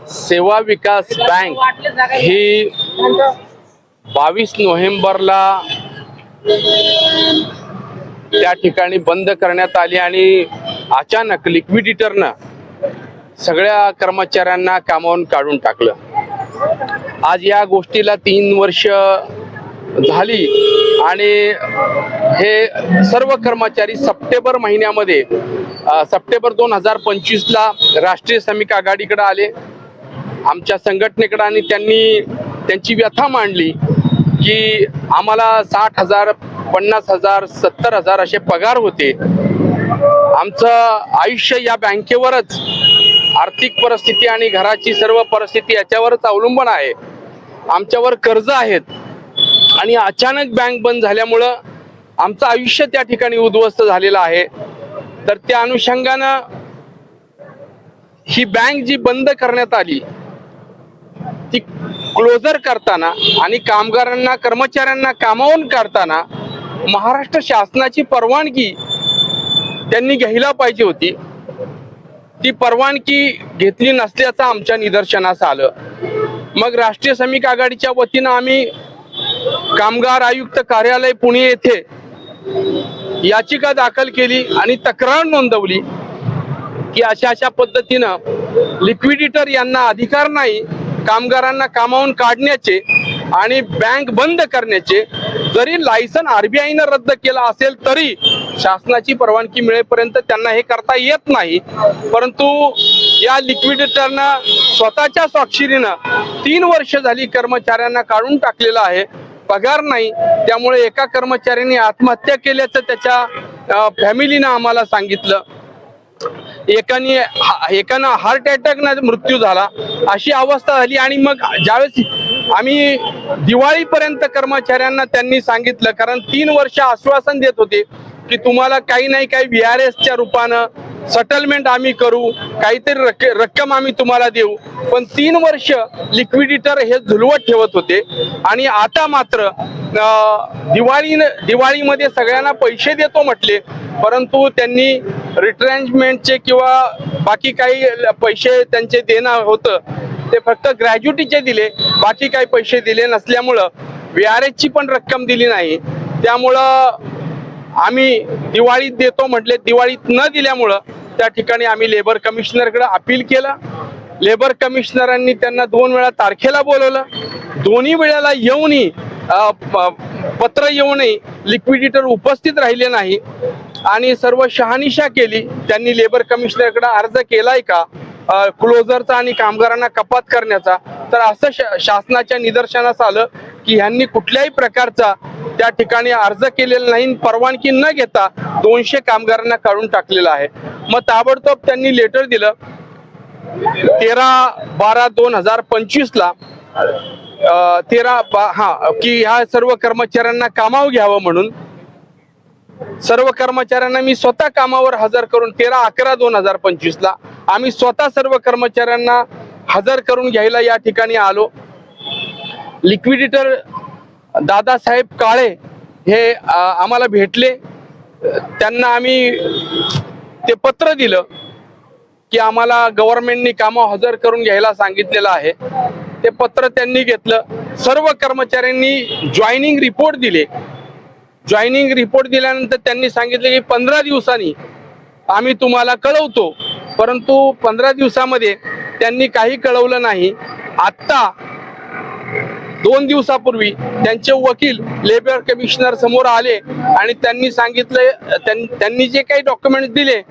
सेवा विकास बँक ही 22 नोव्हेंबरला त्या ठिकाणी बंद करण्यात आली आणि अचानक लिक्विडिटरनं सगळ्या कर्मचाऱ्यांना कामावून काढून टाकलं. आज या गोष्टीला 3 वर्ष झाली आणि हे सर्व कर्मचारी सप्टेंबर महिन्यामध्ये सप्टेंबर 2025ला राष्ट्रीय श्रमिक आघाडीकडे आले, आमच्या संघटनेकडे, आणि त्यांनी त्यांची व्यथा मांडली की आम्हाला 60,000, 50,000, 70,000 असे पगार होते. आमचं आयुष्य या बँकेवरच, आर्थिक परिस्थिती आणि घराची सर्व परिस्थिती याच्यावरच अवलंबून आहे. आमच्यावर कर्ज आहेत आणि अचानक बँक बंद झाल्यामुळं आमचं आयुष्य त्या ठिकाणी उद्ध्वस्त झालेलं आहे. तर त्या अनुषंगानं ही बँक जी बंद करण्यात आली ती क्लोजर करताना आणि कामगारांना, कर्मचाऱ्यांना कामावून काढताना महाराष्ट्र शासनाची परवानगी त्यांनी घ्यायला पाहिजे होती. ती परवानगी घेतली नसल्याचं आमच्या निदर्शनास आलं. मग राष्ट्रीय श्रमिक आघाडीच्या वतीनं आम्ही कामगार आयुक्त कार्यालय पुणे येथे याचिका दाखल केली आणि तक्रार नोंदवली की अशा पद्धतीनं लिक्विडिटर यांना अधिकार नाही कामगारांना कामावून काढण्याचे आणि बँक बंद करण्याचे. जरी लायसन RBIनं रद्द केला असेल तरी शासनाची परवानगी मिळेपर्यंत त्यांना हे करता येत नाही. परंतु या लिक्विडिटरनं स्वतःच्या स्वाक्षरीनं 3 वर्ष झाली कर्मचाऱ्यांना काढून टाकलेलं आहे, पगार नाही. त्यामुळे एका कर्मचाऱ्याने आत्महत्या केल्याचं त्याच्या फॅमिलीनं आम्हाला सांगितलं. एकानं हार्ट अटॅकनं मृत्यू झाला, अशी अवस्था झाली. आणि मग ज्यावेळेस आम्ही दिवाळीपर्यंत कर्मचाऱ्यांना त्यांनी सांगितलं, कारण 3 वर्ष आश्वासन देत होते की तुम्हाला काही नाही काही VRSच्या रूपानं सेटलमेंट आम्ही करू, काहीतरी रक्कम आम्ही तुम्हाला देऊ. पण 3 वर्ष लिक्विडिटर हे झुलवत ठेवत होते. आणि आता मात्र दिवाळीमध्ये सगळ्यांना पैसे देतो म्हटले, परंतु त्यांनी रिट्रेंचमेंटचे किंवा बाकी काही पैसे त्यांचे देणं होतं ते फक्त ग्रॅज्युटीचे दिले, बाकी काही पैसे दिले नसल्यामुळं VRSची पण रक्कम दिली नाही. त्यामुळं आम्ही दिवाळीत देतो म्हटले, दिवाळीत न दिल्यामुळं त्या ठिकाणी आम्ही लेबर कमिशनरकडे अपील केलं. लेबर कमिशनरांनी त्यांना 2 वेळा तारखेला बोलवलं. दोन्ही वेळेला येऊनही पत्र येऊनही लिक्विडिटर उपस्थित राहिले नाही आणि सर्व शहानिशा केली. त्यांनी लेबर कमिशनरकडे अर्ज केलाय का क्लोजरचा आणि कामगारांना कपात करण्याचा, तर असं शासनाच्या निदर्शनास आलं की ह्यांनी कुठल्याही प्रकारचा त्या ठिकाणी अर्ज केलेला नाही. परवानगी न घेता 200 कामगारांना काढून टाकलेलं आहे. मग ताबडतोब त्यांनी लेटर दिलं 13/12/2025ला की ह्या सर्व कर्मचाऱ्यांना कामावर घ्यावं म्हणून. सर्व कर्मचाऱ्यांना मी स्वतः कामावर हजर करून 13/11/2025ला आम्ही स्वतः सर्व कर्मचाऱ्यांना हजर करून घ्यायला या ठिकाणी आलो. लिक्विडिटर दादासाहेब काळे हे आम्हाला भेटले. त्यांना आम्ही ते पत्र दिलं की आम्हाला गव्हर्नमेंटनी कामावर हजर करून घ्यायला सांगितलेलं आहे. ते पत्र त्यांनी घेतलं. सर्व कर्मचाऱ्यांनी जॉईनिंग रिपोर्ट दिले. जॉईनिंग रिपोर्ट दिल्यानंतर त्यांनी सांगितले की 15 दिवसांनी आम्ही तुम्हाला कळवतो. परंतु 15 दिवसामध्ये त्यांनी काही कळवलं नाही. आत्ता 2 दिवसापूर्वी त्यांचे वकील लेबर कमिशनर समोर आले आणि त्यांनी सांगितलं, त्यांनी जे काही डॉक्युमेंट दिले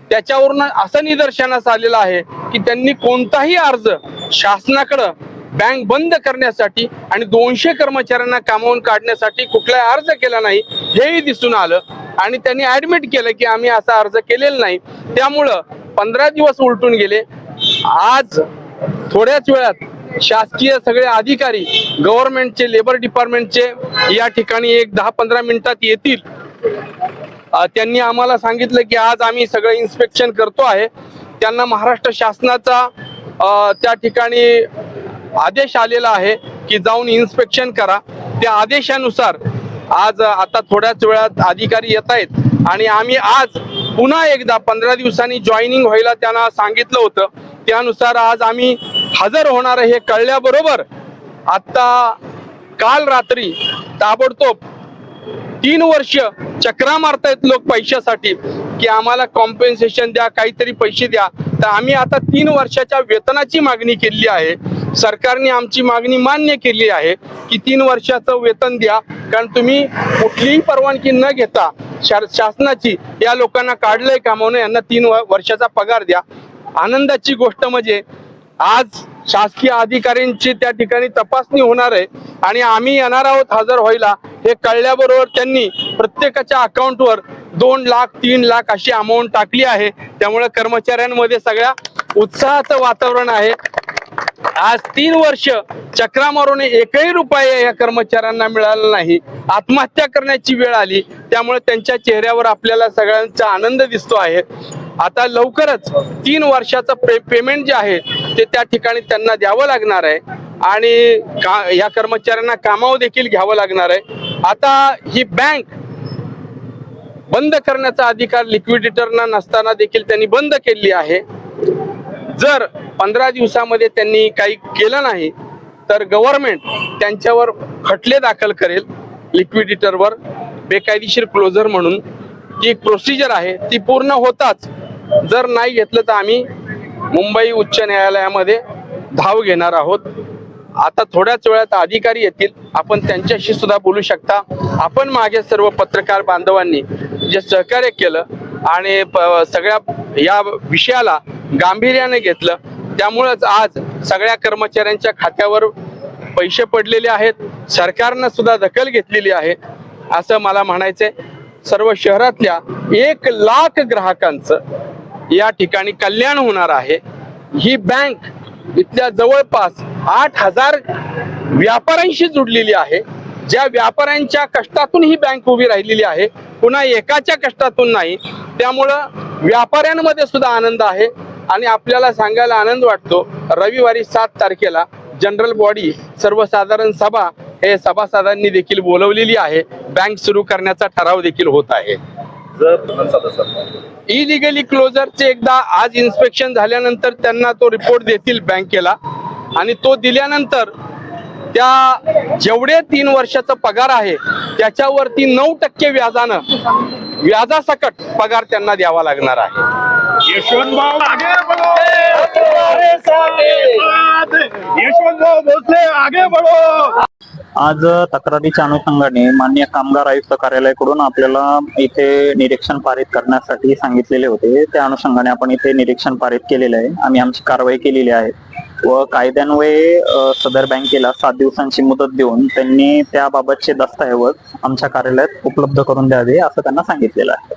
त्याच्यावरून असं निदर्शनास आलेलं आहे की त्यांनी कोणताही अर्ज शासनाकडं बँक बंद करण्यासाठी आणि 200 कर्मचाऱ्यांना कामावून काढण्यासाठी कुठलाही अर्ज केला नाही हेही दिसून आलं. आणि त्यांनी ऍडमिट केलं की आम्ही असा अर्ज केलेला नाही. त्यामुळं 15 दिवस उलटून गेले. आज थोड्याच वेळात शासकीय सगळे अधिकारी गव्हर्नमेंटचे, लेबर डिपार्टमेंटचे या ठिकाणी एक 10-15 मिनिटात येतील. त्यांनी आम्हाला सांगितलं की आज आम्ही सगळं इन्स्पेक्शन करतो आहे. त्यांना महाराष्ट्र शासनाचा त्या ठिकाणी आदेश आलेला आहे की जाऊन इन्स्पेक्शन करा. त्या आदेशानुसार आज आता थोड्याच वेळात अधिकारी येत आहेत आणि आम्ही आज पुन्हा एकदा 15 दिवसांनी जॉईनिंग व्हायला त्यांना सांगितलं होतं. त्यानुसार आज आम्ही हजर होणार हे कळल्याबरोबर आता काल रात्री ताबडतोब 3 वर्ष चक्रा मारतायत लोक पैशासाठी की आम्हाला कॉम्पेन्सेशन द्या, काहीतरी पैसे द्या. तर आम्ही आता 3 वर्षाच्या वेतनाची मागणी केली आहे. सरकारने आमची मागणी मान्य केली आहे की 3 वर्षाचं वेतन द्या, कारण तुम्ही कुठलीही परवानगी न घेता शासनाची या लोकांना काढलंय कामावून, यांना 3 वर्षाचा पगार द्या. आनंदाची गोष्ट म्हणजे आज शासकीय अधिकाऱ्यांची त्या ठिकाणी तपासणी होणार आहे आणि आम्ही येणार आहोत हजर व्हायला. हे कळल्याबरोबर त्यांनी प्रत्येकाच्या अकाउंटवर 2 लाख 3 लाख अशी अमाऊंट टाकली आहे. त्यामुळे कर्मचाऱ्यांमध्ये सगळ्या उत्साहाचं वातावरण आहे. आज 3 वर्ष चक्रा मारून 1ही रुपया या कर्मचाऱ्यांना मिळाला नाही. आत्महत्या करण्याची वेळ आली. त्यामुळे त्यांच्या चेहऱ्यावर आपल्याला सगळ्यांचा आनंद दिसतो आहे. आता लवकरच 3 वर्षाचं पेमेंट जे आहे ते त्या ठिकाणी त्यांना द्यावं लागणार आहे आणि या कर्मचाऱ्यांना कामावर देखील घ्यावं लागणार आहे. आता ही बँक बंद करण्याचा अधिकार लिक्विडिटरना नसताना देखील त्यांनी बंद केली आहे. जर 15 दिवसामध्ये त्यांनी काही केलं नाही तर गव्हर्नमेंट त्यांच्यावर खटले दाखल करेल लिक्विडिटरवर बेकायदेशीर क्लोजर म्हणून. जी एक प्रोसिजर आहे ती पूर्ण होताच जर नाही घेतलं तर आम्ही मुंबई उच्च न्यायालयामध्ये धाव घेणार आहोत. आता थोड्याच वेळात अधिकारी येतील, आपण त्यांच्याशी सुद्धा बोलू शकता. आपण मागे सर्व पत्रकार बांधवांनी जे सहकार्य केलं आणि सगळ्या या विषयाला गांभीर्याने घेतलं, त्यामुळेच आज सगळ्या कर्मचाऱ्यांच्या खात्यावर पैसे पडलेले आहेत. सरकारनं सुद्धा दखल घेतलेली आहे असं मला म्हणायचंय. सर्व शहरातल्या 1 लाख ग्राहकांचं या ठिकाणी कल्याण होणार आहे. ही बँक इथल्या जवळपास 8,000 व्यापाऱ्यांशी जुडलेली आहे. ज्या व्यापाऱ्यांच्या कष्टातून ही बँक उभी राहिलेली आहे, पुन्हा एकाच्या कष्टातून नाही. त्यामुळं व्यापाऱ्यांमध्ये सुद्धा आनंद आहे आणि आपल्याला सांगायला आनंद वाटतो, रविवारी 7 तारखेला जनरल बॉडी सर्वसाधारण सभा हे सभासदांनी देखील बोलवलेली आहे. बँक सुरू करण्याचा ठराव देखील होत आहे. इलिगली क्लोजरचे एकदा आज इन्स्पेक्शन झाल्यानंतर त्यांना तो रिपोर्ट देतील बँकेला आणि तो दिल्यानंतर त्या जेवढे 3 वर्षाचा पगार आहे त्याच्यावरती 9% व्याजासकट पगार त्यांना द्यावा लागणार आहे. यशवंतभाऊ आगे बढ़ो, यशवंतभाऊ भोसले आगे बढ़ो. आज तक्रारीच्या अनुषंगाने माननीय कामगार आयुक्त कार्यालयाकडून आपल्याला इथे निरीक्षण पारित करण्यासाठी सांगितलेले होते. त्या अनुषंगाने आपण इथे निरीक्षण पारित केलेले आहे. आम्ही आमची कारवाई केलेली आहे व कायद्यान्वये सदर बँकेला 7 दिवसांची मुदत देऊन त्यांनी त्याबाबतचे दस्तऐवज आमच्या कार्यालयात उपलब्ध करून द्यावे असं त्यांना सांगितलेलं आहे.